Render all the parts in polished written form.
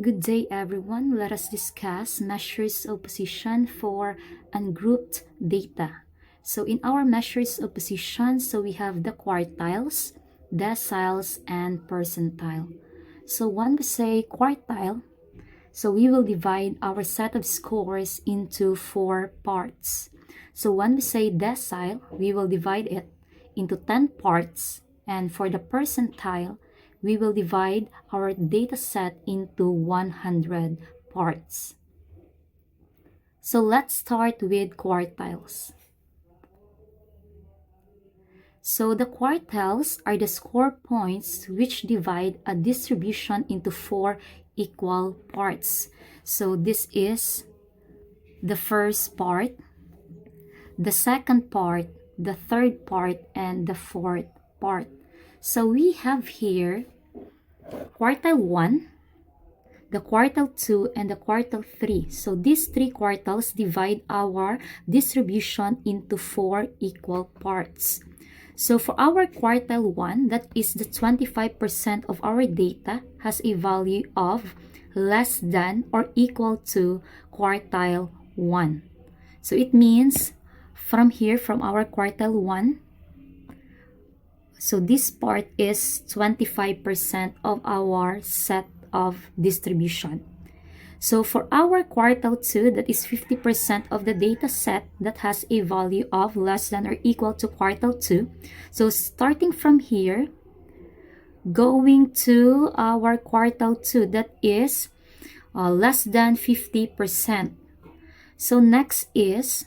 Good day everyone. Let us discuss measures of position for ungrouped data. So in our measures of position, we have the quartiles, deciles, and percentile. So when we say quartile, we will divide our set of scores into 4 parts. So when we say decile, we will divide it into 10 parts, and for the percentile, we will divide our data set into 100 parts. So let's start with quartiles. So the quartiles are the score points which divide a distribution into 4 equal parts. So this is the first part, the second part, the third part, and the fourth part. So we have here quartile 1, the quartile 2, and the quartile 3. So these 3 quartiles divide our distribution into 4 equal parts. So for our quartile 1, that is the 25% of our data, has a value of less than or equal to quartile 1. So it means from here, from our quartile 1, so this part is 25% of our set of distribution. So for our quartile 2, that is 50% of the data set that has a value of less than or equal to quartile 2. So starting from here, going to our quartile 2, that is less than 50%. So next is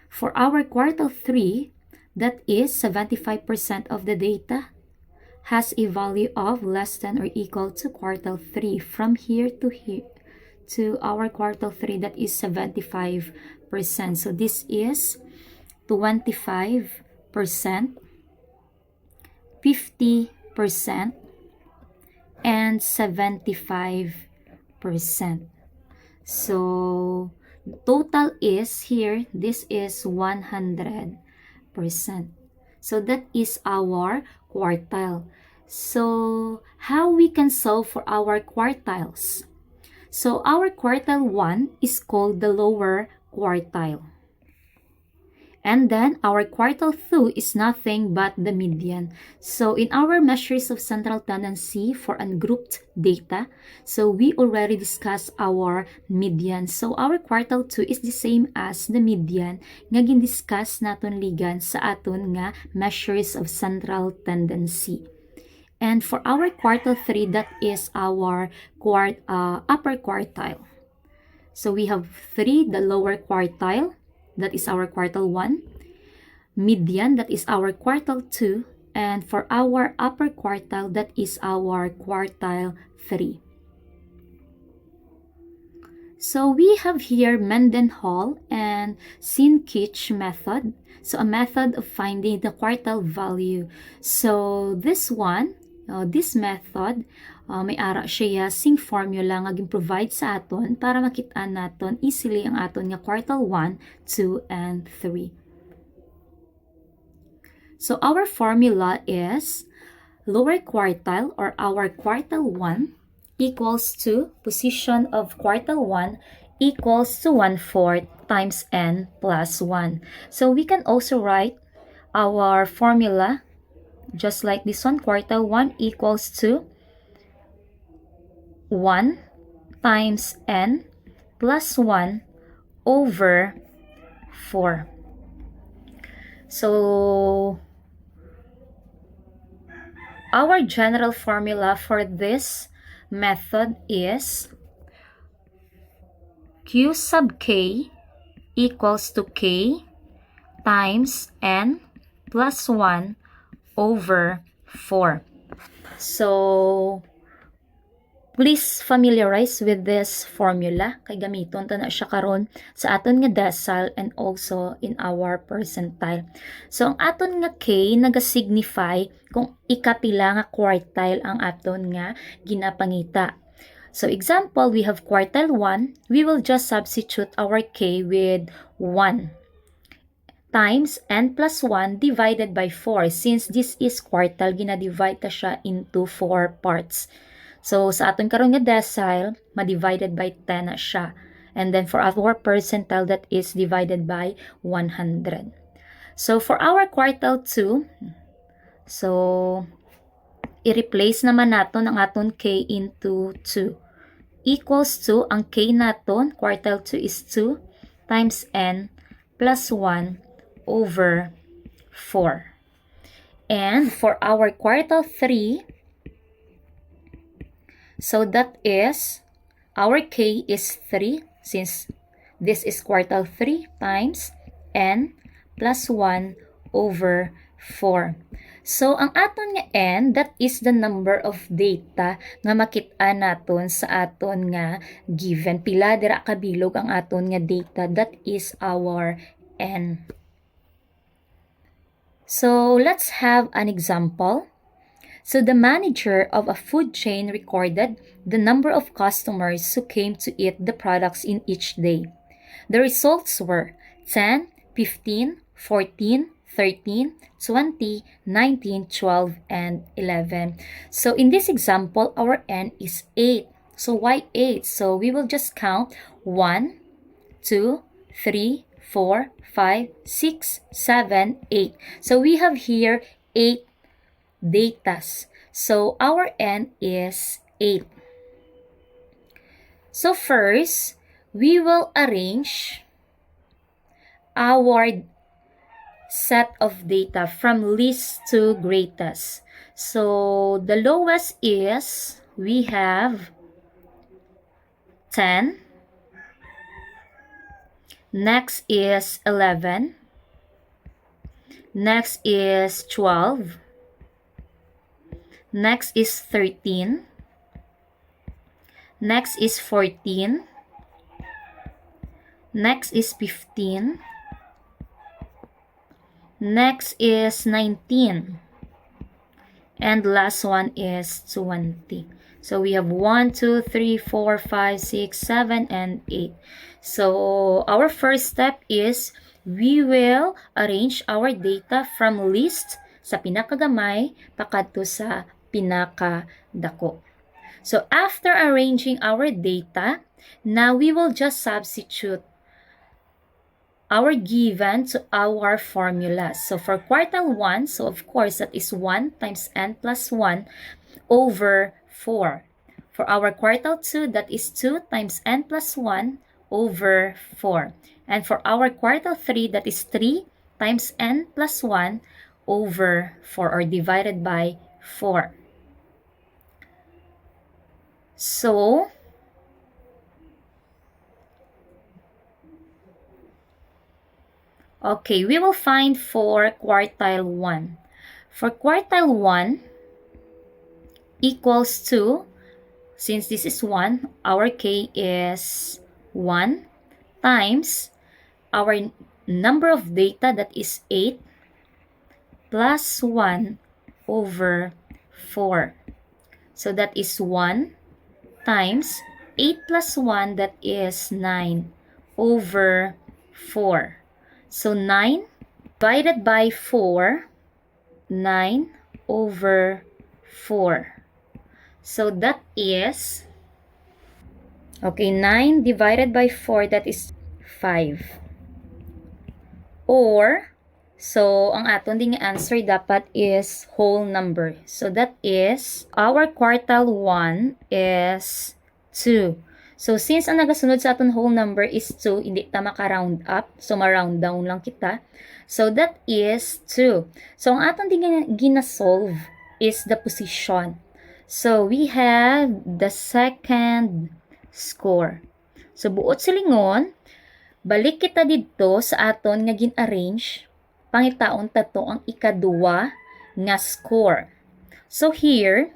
for our quartile 3, that is 75% of the data has a value of less than or equal to quartile 3. From here to here to our quartile 3, that is 75%. So this is 25%, 50%, and 75%. So total is here, this is 100%. So that is our quartile. So how we can solve for our quartiles? So our quartile 1 is called the lower quartile. And then our quartile 2 is nothing but the median. So in our measures of central tendency for ungrouped data, so we already discussed our median. So our quartile 2 is the same as the median nga gin-discuss naton ligan sa aton nga measures of central tendency. And for our quartile 3, that is our upper quartile. So we have 3, the lower quartile, that is our quartile 1, median, that is our quartile 2, and for our upper quartile, that is our quartile 3. So we have here Mendenhall and Sinkich method. So a method of finding the quartile value. So this one, this method, may ara siya sing formula nga gin-provide sa aton para makita naton easily ang aton nga quartile 1, 2, and 3. So our formula is lower quartile or our quartile 1 equals to position of quartile 1 equals to 1/4 times n plus 1. So we can also write our formula just like this one. Quartile 1 equals to 1 times n plus 1 over 4. So our general formula for this method is Q sub k equals to k times n plus 1 over 4. So please familiarize with this formula kay gamiton ta na siya karon sa aton nga decile and also in our percentile. So ang aton nga k naga-signify kung ikapila nga quartile ang aton nga ginapangita. So example, we have quartile 1, we will just substitute our k with 1 times n plus 1 divided by 4. Since this is quartile, gina-divide ta siya into 4 parts. So, sa aton karon nga decile, ma-divided by 10 na siya. And then, for our percentile, that is divided by 100. So, for our quartile 2, so, i-replace naman naton ang aton k into 2. Equals to, ang k naton, quartile 2 is 2 times n plus 1 over 4. And for our quartile 3, so that is, our k is 3, since this is quartile 3 times n plus 1 over 4. So, ang aton nga n, that is the number of data nga makita naton sa aton nga given. Pila dira kabilog ang aton nga data, that is our n. So, let's have an example. So, the manager of a food chain recorded the number of customers who came to eat the products in each day. The results were 10, 15, 14, 13, 20, 19, 12, and 11. So, in this example, our n is 8. So, why 8? So, we will just count 1, 2, 3, 4, 5, 6, 7, 8. So, we have here 8 datas. So, our n is 8. So, first, we will arrange our set of data from least to greatest. So, the lowest is, we have 10. Next is 11. Next is 12. Next is 13. Next is 14. Next is 15. Next is 19. And last one is 20. So we have 1, 2, 3, 4, 5, 6, 7, and 8. So our first step is we will arrange our data from least sa pinakagamay pakadto sa pinakadako. So after arranging our data, now we will just substitute our given to our formula. So for quartile 1, so of course that is 1 times n plus 1 over 4. For our quartile 2, that is 2 times n plus 1 over 4. And for our quartile 3, that is 3 times n plus 1 over 4, or divided by 4. So, okay, we will find for quartile 1. For quartile 1 equals to, since this is 1, our k is 1 times our number of data, that is 8, plus 1 over 4. So that is 1 times 8 plus 1, that is 9 over 4. So 9 divided by 4, 9 over 4. So that is, okay, 9 divided by 4, that is 5. Or, so ang aton ding answer dapat is whole number. So that is, our quartile 1 is 2. So since ang nagasunod sa aton whole number is 2, hindi ta maka-round up. So ma-round down lang kita. So that is 2. So ang aton ding gina-solve is the position. So we have the second score. So buot silingon, balik kita dito sa aton nga gin-arrange, pangitaon tato ang ikaduwa nga score. So here,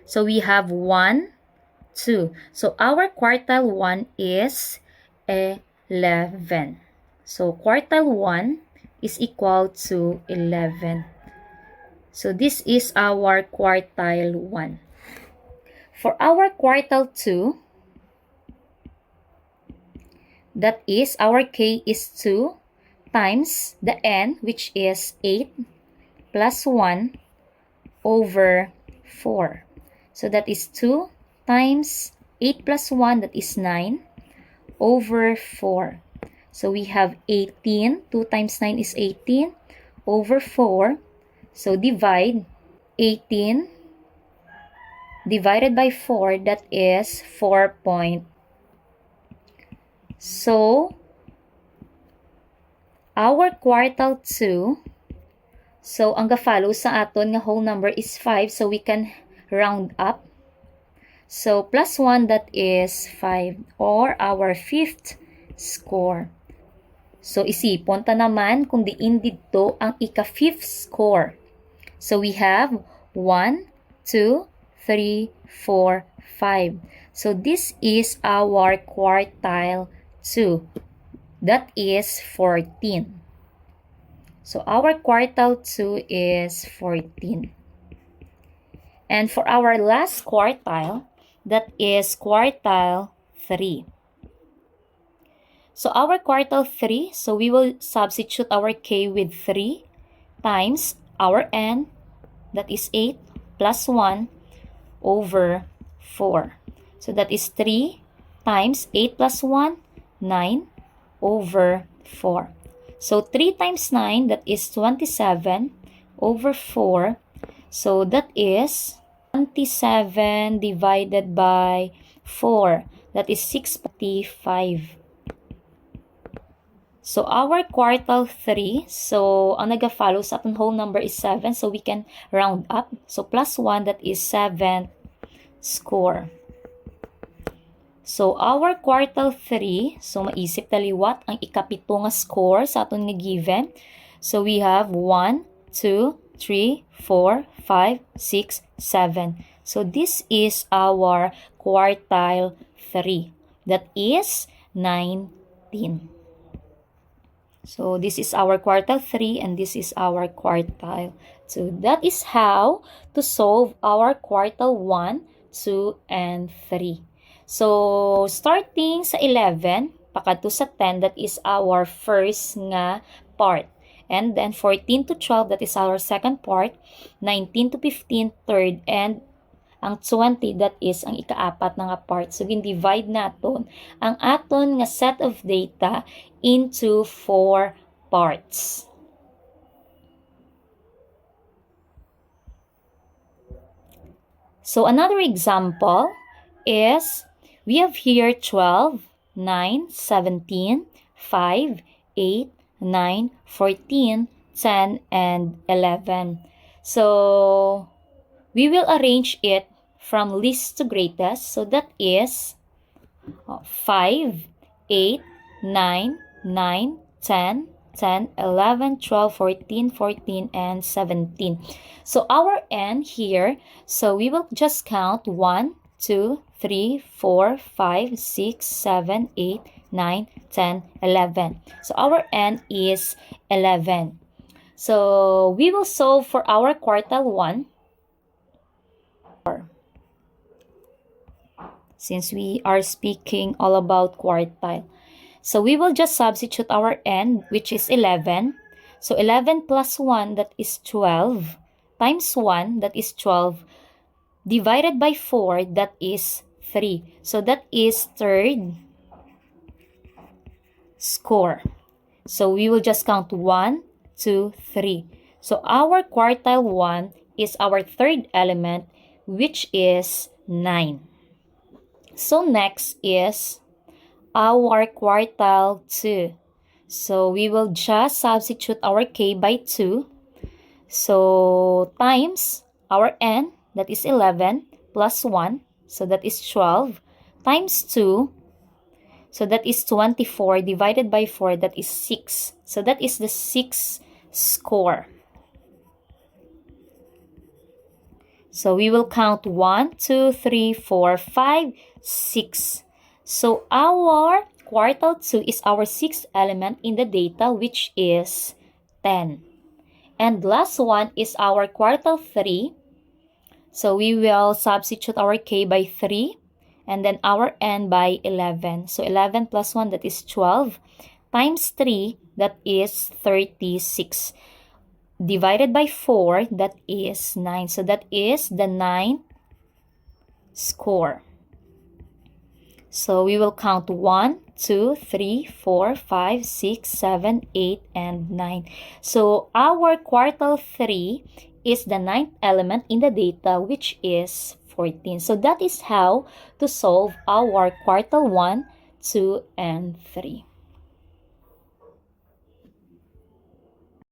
so we have 1, 2. So our quartile 1 is 11. So quartile 1 is equal to 11. So this is our quartile 1. For our quartile 2, that is, our k is 2 times the n, which is 8, plus 1 over 4. So that is 2 times 8 plus 1, that is 9, over 4. So we have 18. 2 times 9 is 18 over 4. So divide 18 divided by 4, that is 4 point. So our quartile 2, so ang ga-follow sa aton nga whole number is 5, so we can round up. So plus 1, that is 5, or our fifth score. So isipon ta naman kung diin dito ang ika-fifth score. So we have 1, 2, 3, 4, 5. So this is our quartile 2. That is 14. So our quartile 2 is 14. And for our last quartile, that is quartile 3. So our quartile 3, so we will substitute our k with 3 times our n, that is 8, plus 1 over 4. So that is 3 times 8 plus 1, 9 over 4. So 3 times 9, that is 27 over 4. So that is 27 divided by 4. That is 6.5. So our quartile 3, so ang naga-follow sa atong whole number is 7, so we can round up. So plus 1, that is 7th score. So our quartile 3, so maisip taliwat ang ikapito nga score sa aton nga given. So we have 1, 2, 3, 4, 5, 6, 7. So this is our quartile 3. That is 19. So this is our quartile 3 and this is our quartile 2. That is how to solve our quartile 1, 2, and 3. So starting sa 11, pakadto sa 10, that is our first nga part. And then 14 to 12, that is our second part. 19 to 15, third. And ang 20, that is ang ikaapat na nga part. So, gin-divide naton ang aton nga set of data into 4 parts. So, another example is, we have here 12, 9, 17, 5, 8, 9, 14, 10, and 11. So, we will arrange it from least to greatest. So that is 5, 8, 9, 9, 10, 10, 11, 12, 14, 14, and 17. So our n here, so we will just count 1, 2, 3, 4, 5, 6, 7, 8, 9, 10, 11. So our n is 11. So we will solve for our quartile 1. Since we are speaking all about quartile. So we will just substitute our n, which is 11. So 11 plus 1, that is 12, times 1, that is 12, divided by 4, that is 3. So that is third score. So we will just count 1, 2, 3. So our quartile 1 is our third element, which is 9. So next is our quartile 2. So we will just substitute our k by 2. So times our n, that is 11, plus 1, so that is 12, times 2, so that is 24, divided by 4, that is 6. So that is the 6th score. So we will count 1, 2, 3, 4, 5, 6. So our quartile 2 is our 6th element in the data, which is 10. And last one is our quartile 3. So we will substitute our k by 3 and then our n by 11. So 11 plus 1, that is 12, times 3, that is 36. Divided by 4, that is 9. So that is the 9th score. So we will count 1, 2, 3, 4, 5, 6, 7, 8, and 9. So our quartile 3 is the ninth element in the data, which is 14. So that is how to solve our quartile 1, 2, and 3.